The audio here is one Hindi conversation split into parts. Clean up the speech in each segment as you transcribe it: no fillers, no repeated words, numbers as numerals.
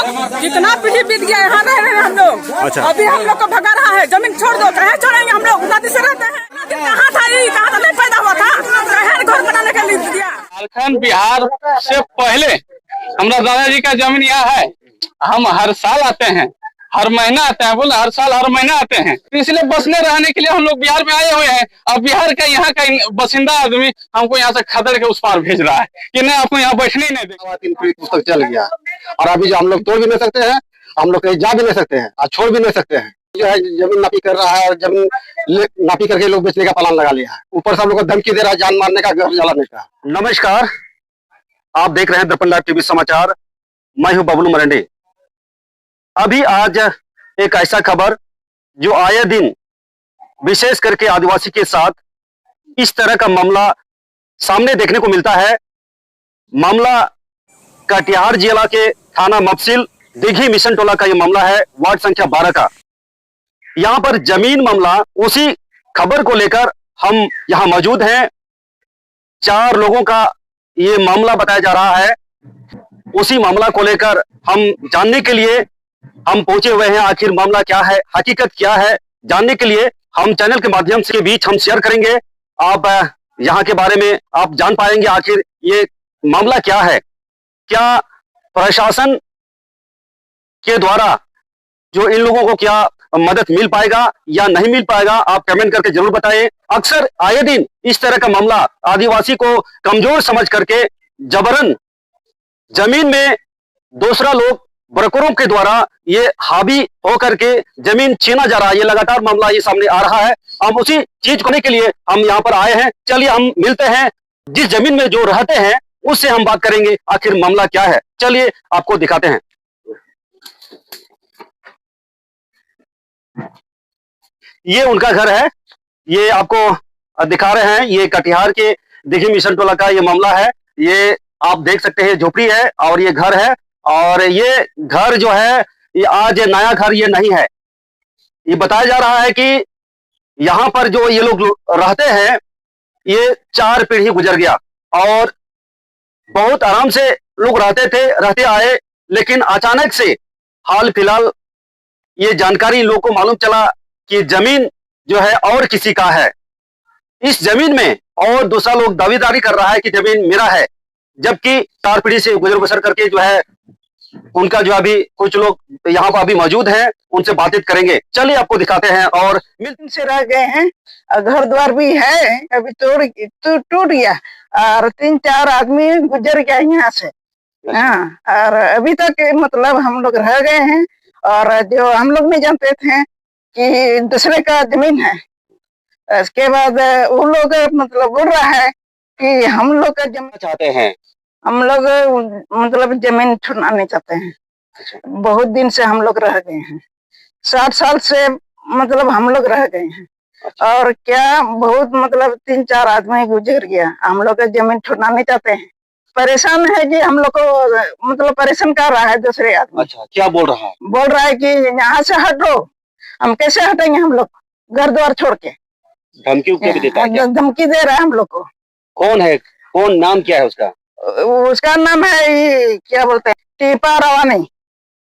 कितना पीढ़ी बीत गया, यहाँ रह रहे हैं हम लोग। अच्छा। अभी हम लोग को भगा रहा है, जमीन छोड़ दो। कहे छोड़ेंगे हम लोग, नदी से रहते हैं। नदी कहाँ था, ये कहाँ था, नहीं पैदा हुआ था, कहे घर बनाने के लिए दिया। झारखंड बिहार से पहले हमारा दादाजी का जमीन यहाँ है। हम हर साल आते हैं, हर महीना आते हैं, बोले हर साल हर महीना आते हैं। तो इसलिए बसने रहने के लिए हम लोग बिहार में आए हुए हैं। अब बिहार का यहाँ का बसिंदा आदमी हमको यहाँ से खदड़ के उस पार भेज रहा है कि नहीं, आपको यहाँ बैठने ही नहीं देगा। 3 पीढ़ी पुस्तक चल गया और अभी जो हम लोग तोड़ भी नहीं सकते हैं, हम लोग कहीं जा भी नहीं सकते हैं और छोड़ भी नहीं सकते हैं। जो है जमीन नापी कर रहा है और जमीन नापी करके लोग बेचने का प्लान लगा लिया है। ऊपर से हम लोग को धमकी दे रहा है, जान मारने का, घर जलाने का। नमस्कार, आप देख रहे हैं दर्पण लाइव टीवी समाचार। मैं हूं बबलू मरंडी। अभी आज एक ऐसा खबर जो आए दिन विशेष करके आदिवासी के साथ इस तरह का मामला सामने देखने को मिलता है। मामला कटिहार जिला के थाना मफसिल दिघी मिशन टोला का ये मामला है, वार्ड संख्या 12 का। यहां पर जमीन मामला, उसी खबर को लेकर हम यहां मौजूद हैं। 4 लोगों का ये मामला बताया जा रहा है। उसी मामला को लेकर हम जानने के लिए हम पहुंचे हुए हैं। आखिर मामला क्या है, हकीकत क्या है, जानने के लिए हम चैनल के माध्यम से बीच हम शेयर करेंगे। आप यहाँ के बारे में आप जान पाएंगे आखिर ये मामला क्या है। क्या प्रशासन के द्वारा जो इन लोगों को क्या मदद मिल पाएगा या नहीं मिल पाएगा, आप कमेंट करके जरूर बताएं। अक्सर आए दिन इस तरह का मामला आदिवासी को कमजोर समझ करके जबरन जमीन में दूसरा लोग ब्रोकरों के द्वारा ये हावी होकर के जमीन छीना जा रहा है। ये लगातार मामला ये सामने आ रहा है। हम उसी चीज को करने के लिए हम यहाँ पर आए हैं। चलिए हम मिलते हैं, जिस जमीन में जो रहते हैं उससे हम बात करेंगे आखिर मामला क्या है। चलिए आपको दिखाते हैं। ये उनका घर है, ये आपको दिखा रहे हैं। ये कटिहार के दिघी मिशन टोला का ये मामला है। ये आप देख सकते हैं, झोपड़ी है और ये घर है। और ये घर जो है ये आज नया घर ये नहीं है। ये बताया जा रहा है कि यहाँ पर जो ये लोग रहते हैं ये 4 पीढ़ी गुजर गया और बहुत आराम से लोग रहते आए। लेकिन अचानक से हाल फिलहाल ये जानकारी लोगों को मालूम चला कि जमीन जो है और किसी का है। इस जमीन में और दूसरा लोग दावेदारी कर रहा है कि जमीन मेरा है, जबकि 4 पीढ़ी से गुजर बसर करके जो है उनका जो अभी कुछ लोग यहाँ पर अभी मौजूद हैं, उनसे बातचीत करेंगे। चलिए आपको दिखाते हैं। और से रह गए हैं, घर द्वार भी है, अभी टूट गया और 3-4 आदमी गुजर गया यहाँ से। हाँ, और अभी तक मतलब हम लोग रह गए हैं। और जो हम लोग नहीं जानते थे कि दूसरे का जमीन है, इसके बाद वो लोग मतलब बोल रहा है कि हम लोग का जमीन चाहते हैं। हम लोग मतलब जमीन छुड़ाने चाहते हैं। बहुत दिन से हम लोग रह गए हैं, 60 साल से मतलब हम लोग रह गए हैं। और क्या बहुत मतलब 3-4 आदमी गुजर गया, हम लोग का जमीन छुड़ाने चाहते हैं। परेशान है कि हम लोग को मतलब परेशान कर रहा है दूसरे आदमी। अच्छा, क्या बोल रहा है? बोल रहा है कि यहाँ से हटो। हम कैसे हटेंगे, हम लोग घर द्वार छोड़ के। धमकी भी देता है क्या? धमकी दे रहा है हम लोग को। कौन है, कौन, नाम क्या है उसका? उसका नाम है ये क्या बोलते हैं, टीपा रवानी।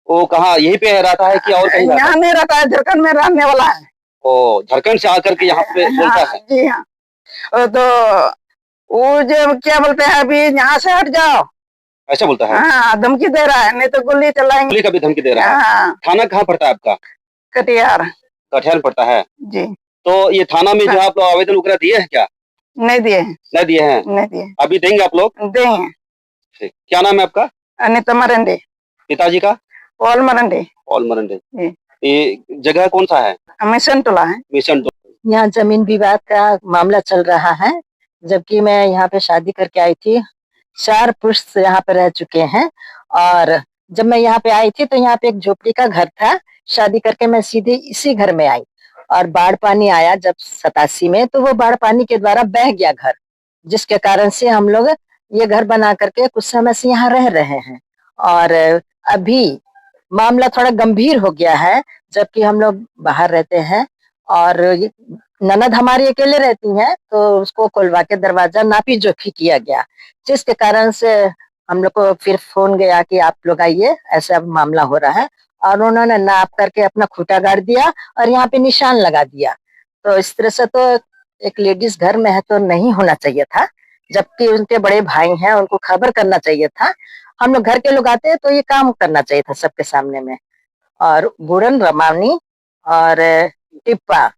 वो कहाँ, यही पे रहता है कि और कहीं? यहाँ नहीं रहता है, झारखंड में रहने वाला है। ओ, झारखंड से आकर के यहाँ पे बोलता है? जी हाँ। तो वो जो क्या बोलते हैं, अभी यहाँ से हट जाओ, ऐसा बोलता है? हाँ, धमकी दे रहा है, नहीं तो गोली चलाएंगे। गोली का भी धमकी दे रहा है? हाँ। थाना कहाँ पड़ता है आपका? कटिहार। कटिहार पड़ता है जी। तो ये थाना में जो आप लोग आवेदन वगैरह दिए हैं क्या? नहीं दिए हैं। नहीं दिए हैं? नहीं दिए। अभी देंगे आप लोग? देंगे। ठीक। क्या नाम है आपका? अनिता मरंडे। पिताजी का? पॉल मरंडे। पॉल मरंडे। ये जगह कौन सा है? मिशन टोला है। मिशन टोला। यहाँ जमीन विवाद का मामला चल रहा है, जबकि मैं यहाँ पे शादी करके आई थी। 4 पुरुष यहाँ पे रह चुके हैं। और जब मैं यहाँ पे आई थी तो यहाँ पे एक झोपड़ी का घर था। शादी करके मैं सीधे इसी घर में आई और बाढ़ पानी आया जब 87 में, तो वो बाढ़ पानी के द्वारा बह गया घर, जिसके कारण से हम लोग ये घर बना करके कुछ समय से यहाँ रह रहे हैं। और अभी मामला थोड़ा गंभीर हो गया है, जबकि हम लोग बाहर रहते हैं और ननद हमारी अकेले रहती हैं, तो उसको खुलवा के दरवाजा नापी जोखी किया गया, जिसके कारण से हम लोग को फिर फोन गया कि आप लोग आइए, ऐसा अब मामला हो रहा है। और उन्होंने नाप करके अपना खूंटा गाड़ दिया और यहाँ पे निशान लगा दिया। तो इस तरह से तो एक लेडीज घर में है तो नहीं होना चाहिए था, जबकि उनके बड़े भाई हैं, उनको खबर करना चाहिए था। हम लोग घर के लोग आते हैं तो ये काम करना चाहिए था सबके सामने में। और बुरन रमानी और टिप्पा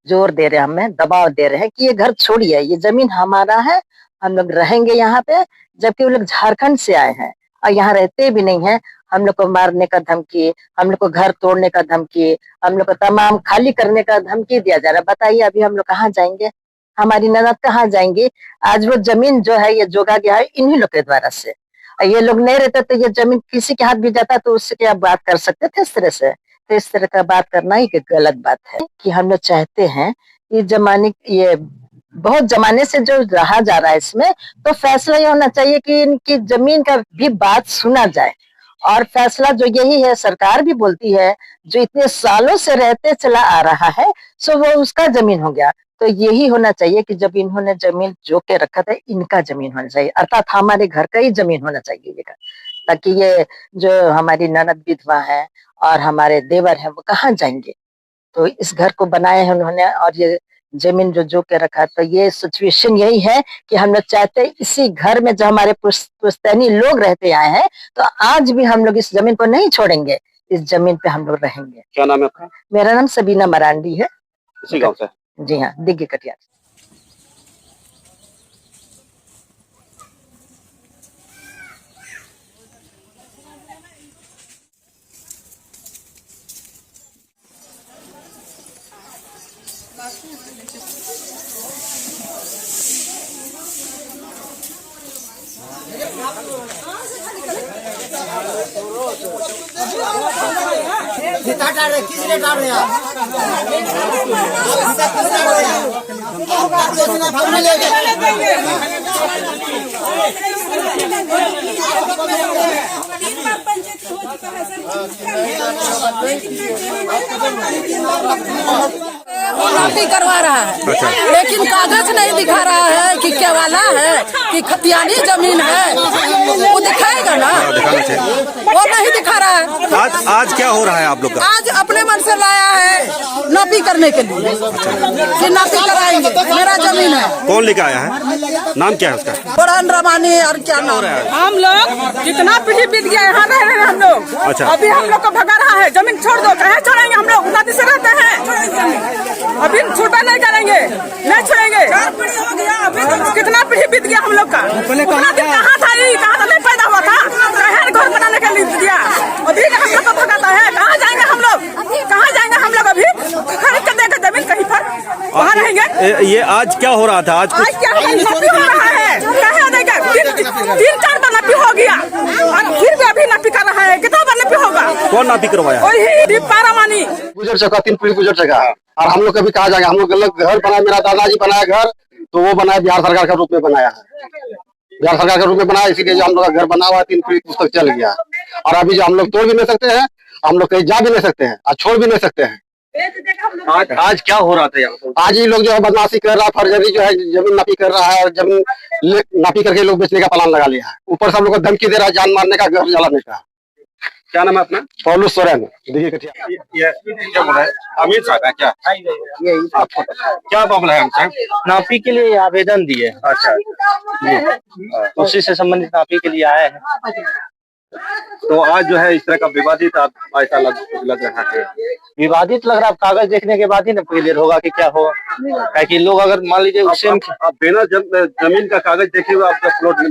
जोर दे रहे हैं, हमें दबाव दे रहे हैं कि ये घर छोड़िए, ये जमीन हमारा है, हम लोग रहेंगे यहाँ पे। जबकि वो लोग झारखंड से आए हैं और यहाँ रहते भी नहीं है। हम लोग को मारने का धमकी, हम लोग को घर तोड़ने का धमकी, हम लोग को तमाम खाली करने का धमकी दिया जा रहा है। बताइए अभी हम लोग कहाँ जाएंगे, हमारी ननद कहाँ जाएंगी? आज वो जमीन जो है ये जोगा गया है इन्हीं लोग के द्वारा से। ये लोग नहीं रहते तो ये जमीन किसी के हाथ भी जाता तो उससे क्या बात कर सकते थे इस तरह से? तो इस तरह का बात करना ही गलत बात है। कि हम लोग चाहते हैं कि ये बहुत जमाने से जो रहा जा रहा है इसमें, तो फैसला ये होना चाहिए कि इनकी जमीन का भी बात सुना जाए। और फैसला जो यही है, सरकार भी बोलती है जो इतने सालों से रहते चला आ रहा है सो वो उसका जमीन हो गया। तो यही होना चाहिए कि जब इन्होंने जमीन जो के रखा था इनका जमीन होना चाहिए, अर्थात हमारे घर का ही जमीन होना चाहिए ये, ताकि ये जो हमारी ननद विधवा है और हमारे देवर है वो कहाँ जाएंगे? तो इस घर को बनाए हैं उन्होंने और ये जमीन जो के रखा। तो ये सिचुएशन यही है कि हम लोग चाहते हैं इसी घर में जो हमारे पुश्तैनी लोग रहते आए हैं, तो आज भी हम लोग इस जमीन को नहीं छोड़ेंगे, इस जमीन पे हम लोग रहेंगे। क्या नाम है आपका? मेरा नाम सबीना मरांडी है। इसी गांव से? जी हाँ, दिग्गी कटिया। नौकरी करवा रहा है, लेकिन कागज नहीं दिखा रहा है कि क्या वाला है कि खतियानी जमीन है, वो दिखाएगा ना, वो नहीं दिखा रहा है। आज क्या हो रहा है आप लोग का? आज अपने मन से लाया है नापी करने के लिए कि नापी कराएंगे, मेरा जमीन है। कौन लेकर आया है? नाम क्या है उसका? बुरन रमानी और क्या नाम है? हम लोग जितना पीढ़ी बीत गया यहाँ रह रहे हैं हम लोग। अच्छा। अभी हम लोग को भगा रहा है, जमीन छोड़ दो, कहे छोड़ेंगे हम लोग, नदी से रहते हैं, अभी छूटा नहीं करेंगे, नहीं छोड़ेंगे। कितना पीढ़ी बीत गया हम लोग का, उतना दिन कहाँ था, कहाँ था, नहीं पैदा हुआ था, कहे घर बनाने के लिए दिया, अभी हम लोग को भगाता है। कहाँ जाएंगे हम लोग, कहाँ जाएंगे हम लोग? अभी खरीद कर देगा जमीन कहीं पर, वहाँ रहेंगे। ये आज क्या हो रहा था? आज क्या नापी हो रहा है, कहे देगा, 3-4 बार नापी हो गया और फिर भी अभी नापी कर रहा है। कितना बार नापी होगा? कौन नापी करवाया? वही टिप्पा रमानी। गुजर चुका, 3 पीढ़ी गुजर चुका। और हम लोग कभी कहा जाएगा, हम लोग घर बनाया, मेरा दादाजी बनाया घर, तो वो बनाया बिहार सरकार के रूप में बनाया है, बिहार सरकार के रूप में बनाया, इसीलिए जो हम लोग का घर बना हुआ है 3 पीढ़ी पुस्तक चल गया। और अभी जो हम लोग तोड़ भी नहीं सकते हैं, हम लोग कहीं जा भी नहीं सकते हैं और छोड़ भी नहीं सकते हैं। आज क्या हो रहा था यहाँ? आज ये लोग जो है बदमाशी कर रहा है, फर्जरी जो है जमीन नापी कर रहा है और जमीन नापी करके लोग बेचने का प्लान लगा लिया है। ऊपर से हम लोग को धमकी दे रहा है, जान मारने का, घर जलाने का। क्या नाम है अपना? पौलू सोरेन, देखिए कटिया। ये क्या बोल रहा है? अमीर साहब है क्या? क्या मामला है हमसे? नापी के लिए आवेदन दिए। अच्छा, उसी से संबंधित नापी के लिए आए हैं। तो आज जो है इस तरह का विवादित ऐसा लग रहा है। विवादित लग रहा है, कागज देखने के बाद ही ना क्लियर होगा कि क्या होगा। कि लोग अगर मान लीजिए उससे आप बिना जमीन का कागज देखे हुए आप प्लॉट में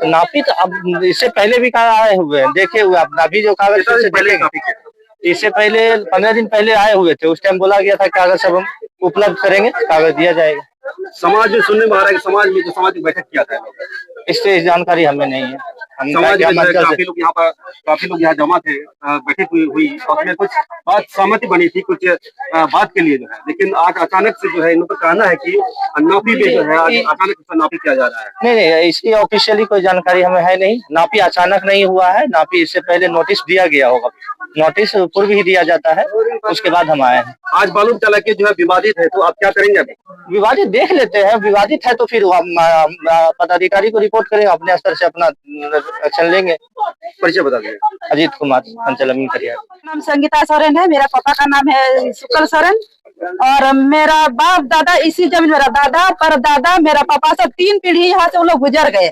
नापी तो अब इससे पहले भी आए हुए हैं, देखे हुए आप नापी जो कागज से पहले इससे पहले 15 दिन पहले आए हुए थे। उस टाइम बोला गया था कागज सब हम उपलब्ध करेंगे, कागज दिया जाएगा। समाज में सुनने में आ रहा है कि समाज में जो सामाजिक बैठक किया था, इससे जानकारी हमें नहीं है। हम समाज में काफी लोग यहाँ जमा थे, बैठक हुई और उसमें कुछ बात सहमति बनी थी कुछ बात के लिए जो है, लेकिन आज अचानक से जो है इनका कहना है कि नापी में जो है आज अचानक से नापी किया जा रहा है। नहीं, इसकी ऑफिशियली कोई जानकारी हमें है नहीं। नापी अचानक नहीं हुआ है, नापी इससे पहले नोटिस दिया गया होगा। नोटिस पूर्व ही दिया जाता है, उसके बाद हम आए हैं। आज मालूम चला कि जो है विवादित है, तो आप क्या करेंगे अभी? विवादित देख लेते हैं, विवादित है तो फिर हम पदाधिकारी को रिपोर्ट करेंगे, अपने स्तर से अपना एक्शन लेंगे। परिचय बता दीजिए। अजीत कुमार, अंचल अमीन करिया। नाम संगीता सोरेन है, मेरा पापा का नाम है शुक्ल सोरेन और मेरा बाप दादा इसी जमीन, मेरा दादा पर दादा मेरा पापा सब 3 पीढ़ी यहाँ से वो लोग गुजर गए।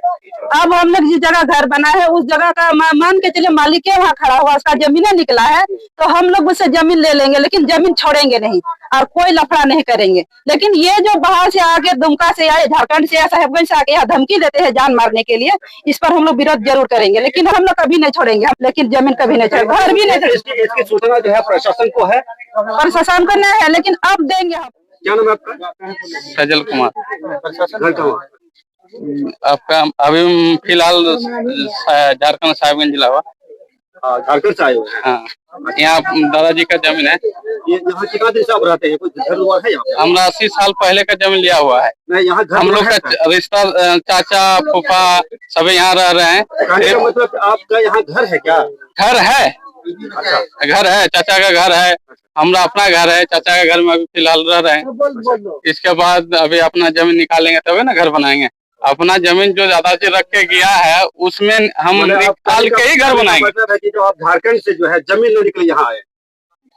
अब हम लोग जिस जगह घर बना है उस जगह का मान के चलिए मालिक है वहाँ खड़ा हुआ, उसका जमीन निकला है तो हम लोग उससे जमीन ले लेंगे, लेकिन जमीन छोड़ेंगे नहीं और कोई लफड़ा नहीं करेंगे। लेकिन ये जो बाहर से आके दुमका से आए, झारखंड से या साहेबगंज से आके यहाँ धमकी देते हैं जान मारने के लिए, इस पर हम लोग विरोध जरूर करेंगे, लेकिन हम लोग कभी नहीं छोड़ेंगे, लेकिन जमीन कभी नहीं छोड़ेंगे, घर भी नहीं छोड़ेंगे। इसकी सूचना जो है प्रशासन को है, प्रशासन को नहीं है, लेकिन अब देंगे हम। क्या नाम है आपका? सजल कुमार। घर कहाँ? आपका अभी फिलहाल झारखंड साहिबगंज जिला हुआ। झारखंड से आए हुए हैं। हाँ, यहाँ दादाजी का जमीन है। ये यहाँ कितना दिन से आप रहते हैं? कोई घर द्वार है यहाँ पे? हमरा 80 साल पहले का जमीन लिया हुआ है। नहीं, यहाँ घर हम लोग द्वार का रिश्ता चाचा फूफा सभी यहाँ रह रहे हैं। कहने का मतलब आपका यहाँ घर है क्या? घर है, घर है, चाचा का घर है, हमरा अपना घर है, चाचा का घर में अभी फिलहाल रह रहे हैं। इसके बाद अभी अपना जमीन निकालेंगे तभी ना घर बनाएंगे। अपना जमीन जो दादाजी रख के गया है उसमें हम निकाल के ही घर बनाएंगे। मतलब है कि जो आप झारखंड से जो है जमीन ले निकले यहाँ आए,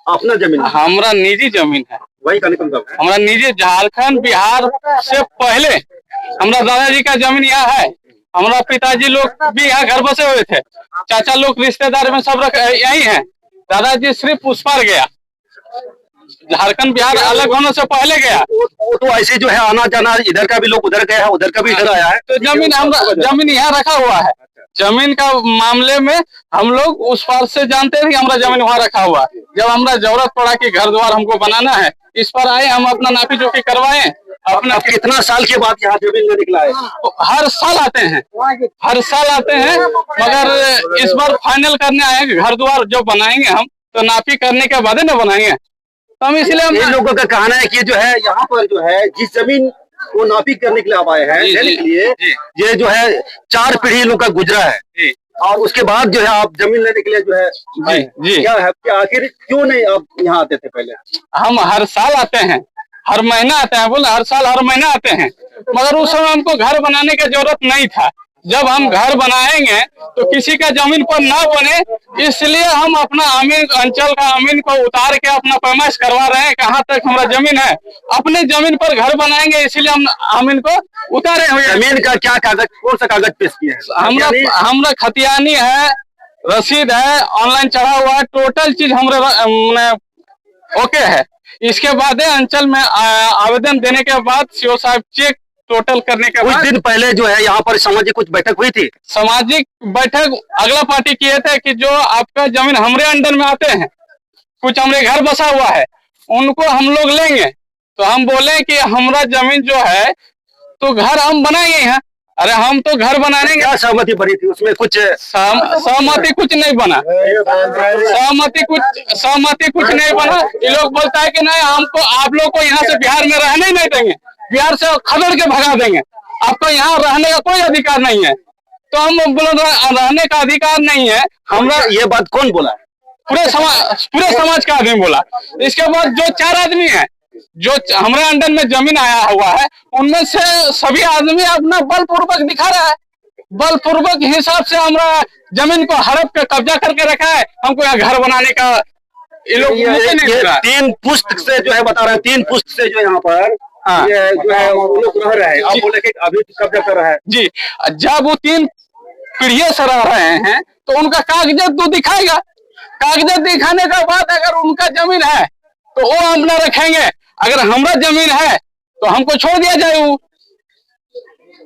अपना जमीन? हमरा निजी जमीन है, वही कहने का मतलब है। हमरा निजी, झारखंड बिहार से पहले हमरा दादाजी का जमीन यहाँ है। हमरा पिताजी लोग भी यहाँ घर बसे हुए थे, चाचा लोग रिश्तेदार में सब यही है। दादाजी सिर्फ उस पार गया, झारखंड बिहार अलग होने से पहले गया। वो तो ऐसे जो है आना जाना, इधर का भी लोग उधर गया है, उधर का भी इधर आया है। तो जमीन यहाँ रखा हुआ है। जमीन का मामले में हम लोग उस पार से जानते थे कि हमारा जमीन वहाँ रखा हुआ है। जब हमारा जरूरत पड़ा कि घर द्वार हमको बनाना है, इस पर आए, हम अपना नापी जोखी करवाए। अपना कितना साल के बाद यहाँ जमीन ले निकला है? हर साल आते हैं, हर साल आते हैं, मगर इस बार फाइनल करने आए हैं कि घर द्वार जो बनाएंगे हम तो नापी करने के बाद न बनाएंगे। तो हम इसलिए इन लोगों का कहना है कि जो है यहाँ पर जो है जिस जमीन को नापी करने के लिए आप आए हैं, लेने के लिए, ये जो है 4 पीढ़ी लोग का गुजरा है, और उसके बाद जो है आप जमीन लेने के लिए जो है जी क्या है, क्या आखिर क्यों नहीं आप यहाँ आते थे पहले? हम हर साल आते हैं, हर महीना आते हैं, बोले हर साल हर महीना आते हैं, मगर उस समय हमको घर बनाने की जरूरत नहीं था। जब हम घर बनाएंगे तो किसी का जमीन पर ना बने, इसलिए हम अपना अमीन, अंचल का अमीन को उतार के अपना पैमाइश करवा रहे हैं कहाँ तक हमारा जमीन है। अपने जमीन पर घर बनाएंगे, इसलिए हम अमीन को उतारे हुए। जमीन का क्या कागज, कौन सा कागज पेश किया है? हमरा खतियानी है, रसीद है, ऑनलाइन चढ़ा हुआ है, टोटल चीज हमारे ओके है। इसके बाद अंचल में आवेदन देने के बाद सीओ साहब चेक टोटल करने के बाद, कुछ दिन पहले जो है यहाँ पर सामाजिक कुछ बैठक हुई थी। सामाजिक बैठक अगला पार्टी किए थे कि जो आपका जमीन हमरे अंडर में आते हैं, कुछ हमरे घर बसा हुआ है, उनको हम लोग लेंगे। तो हम बोले कि हमरा जमीन जो है तो घर हम बनाएंगे यहाँ। अरे हम तो घर बनाने क्या सहमति बनी थी उसमें? कुछ सहमति कुछ नहीं बना, सहमति कुछ नहीं बना। ये लोग बोलता है कि नहीं, हमको आप लोग को यहाँ से बिहार में रहने ही नहीं देंगे, बिहार से खदेड़ के भगा देंगे, आपको यहाँ रहने का कोई अधिकार नहीं है। तो हम बोले रहने का अधिकार नहीं है हमरा। ये बात कौन बोला? पूरे समाज का आदमी बोला। इसके बाद जो 4 आदमी है जो हमारे अंडर में जमीन आया हुआ है, उनमें से सभी आदमी अपना बलपूर्वक दिखा रहा है, बलपूर्वक हिसाब से हमारा जमीन को हड़प के कब्जा करके रखा है। हमको यहाँ घर बनाने का ये लोग ये 3 पुश्त से जो है बता रहे हैं, 3 पुश्त से जो यहाँ पर ये जो है वो लोग रह रहे हैं। आप बोले कि अभी कब्जा कर रहा है जी। जब वो 3 पीढ़ियों से रह रहे हैं तो उनका कागजात तो दिखाएगा, कागजात दिखाने के बाद अगर उनका जमीन है तो वो हम न रखेंगे। अगर हमारा जमीन है तो हमको छोड़ दिया जाए, वो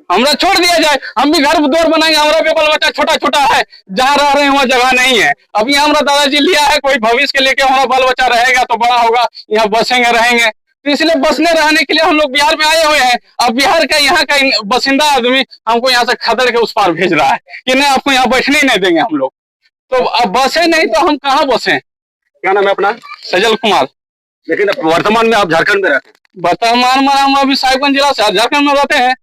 हमरा छोड़ दिया जाए, हम भी घर द्वार बनाएंगे। हमारा भी बाल बच्चा छोटा छोटा है, जहाँ रह रहे हैं वहाँ जगह नहीं है। अभी हमारा दादाजी लिया है, कोई भविष्य के लेके हमारा बाल बच्चा रहेगा तो बड़ा होगा, यहाँ बसेंगे रहेंगे। तो इसलिए बसने रहने के लिए हम लोग बिहार में आए हुए हैं। अब बिहार का यहाँ का बसिंदा आदमी हमको यहाँ से खदेड़ के उस पार भेज रहा है कि नहीं, आपको यहाँ बैठने ही नहीं देंगे हम लोग। तो अब बसे नहीं तो हम कहाँ बसे? क्या नाम है अपना? सजल कुमार। लेकिन वर्तमान में आप झारखंड में रहते हैं? वर्तमान में हम अभी साहिबगंज जिला से झारखंड में रहते हैं।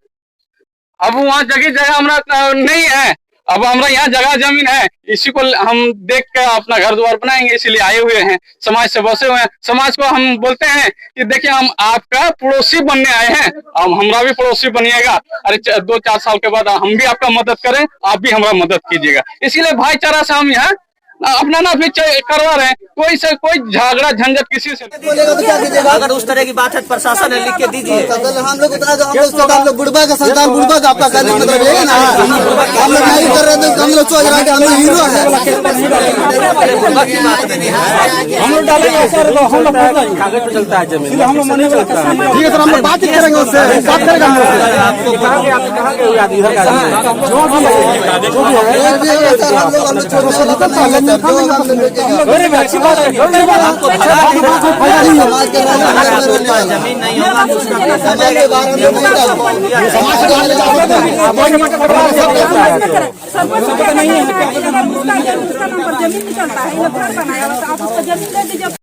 अब वहाँ जगह हमारा नहीं है, अब हमारा यहाँ जगह जमीन है, इसी को हम देख कर अपना घर द्वार बनाएंगे, इसीलिए आए हुए हैं। समाज से बसे हुए हैं। समाज को हम बोलते हैं कि देखिए हम आपका पड़ोसी बनने आए हैं, अब हमारा भी पड़ोसी बनिएगा। अरे 2-4 साल के बाद हम भी आपका मदद करें, आप भी हमारा मदद कीजिएगा। इसीलिए भाईचारा से हम यहाँ अपना ना भी करवा रहे हैं। कोई से कोई झगड़ा झंझट किसी से बोलेगा तो क्या कीजिएगा? अगर उस तरह की बात है प्रशासन है, लिख के दीजिए। हम लोग उतना हम लोग बुढ़बा का संतान, बुढ़बा का आपका कहने का मतलब यही है ना। हम लोग नहीं कर रहे थे, हम लोग सोच रहे थे हम लोग हीरो हैं। हम लोग डालेंगे सर, हम लोग कागज पे चलता है जमीन, हम लोग नहीं चलता है। ठीक है सर, हम लोग बात ही करेंगे उससे, बात करेंगे हम लोग। जमीन नहीं होगा तो उसका जमीन नहीं चलता है,